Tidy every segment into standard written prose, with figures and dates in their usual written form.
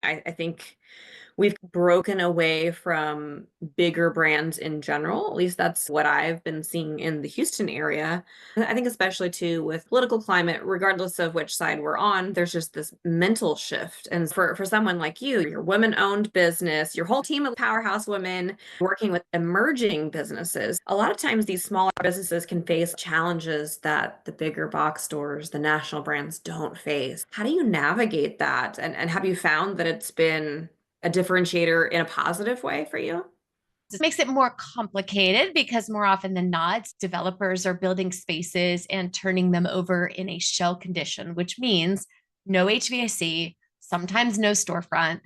I think we've broken away from bigger brands in general. At least that's what I've been seeing in the Houston area. I think especially too with political climate, regardless of which side we're on, there's just this mental shift. And for someone like you, your women-owned business, your whole team of powerhouse women working with emerging businesses, a lot of times these smaller businesses can face challenges that the bigger box stores, the national brands don't face. How do you navigate that? And have you found that it's been a differentiator in a positive way for you? It makes it more complicated because more often than not, developers are building spaces and turning them over in a shell condition, which means no HVAC, sometimes no storefront,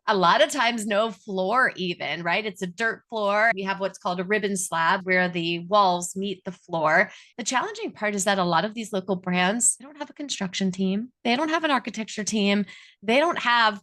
a lot of times no floor, even, right? It's a dirt floor. We have what's called a ribbon slab where the walls meet the floor. The challenging part is that a lot of these local brands, they don't have a construction team, they don't have an architecture team, they don't have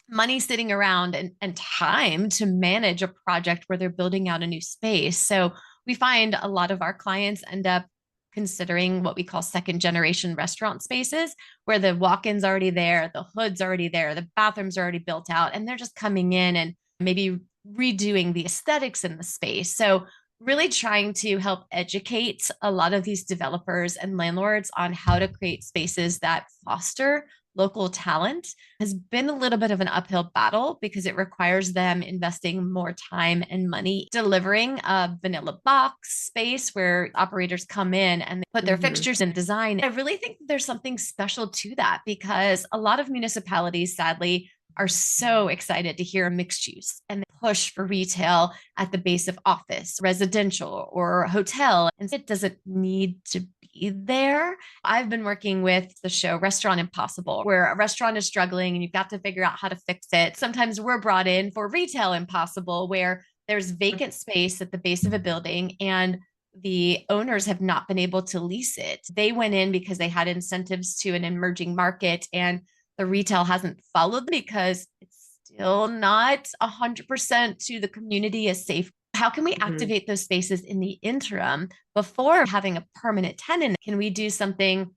money sitting around and time to manage a project where they're building out a new space. So we find a lot of our clients end up considering what we call second generation restaurant spaces, where the walk-ins already there, the hood's already there, the bathrooms are already built out, and they're just coming in and maybe redoing the aesthetics in the space. So really trying to help educate a lot of these developers and landlords on how to create spaces that foster local talent has been a little bit of an uphill battle because it requires them investing more time and money delivering a vanilla box space where operators come in and they put their Hmm. fixtures and design. I really think there's something special to that because a lot of municipalities, sadly, are so excited to hear mixed use and push for retail at the base of office, residential, or hotel. And it doesn't need to be there. I've been working with the show Restaurant Impossible, where a restaurant is struggling and you've got to figure out how to fix it. Sometimes we're brought in for Retail Impossible, where there's vacant space at the base of a building and the owners have not been able to lease it. They went in because they had incentives to an emerging market and the retail hasn't followed because it's still not 100% to the community as safe. How can we Hmm. activate those spaces in the interim before having a permanent tenant? Can we do something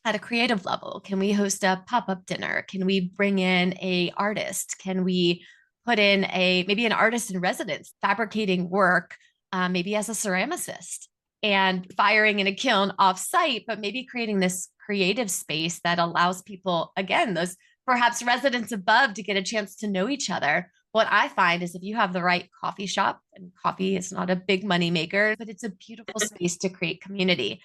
at a creative level? Can we host a pop-up dinner? Can we bring in a artist? Can we put in a maybe an artist in residence fabricating work, maybe as a ceramicist and firing in a kiln off-site, but maybe creating this creative space that allows people, again, those perhaps residents above to get a chance to know each other. What I find is if you have the right coffee shop, and coffee is not a big money maker, but it's a beautiful space to create community.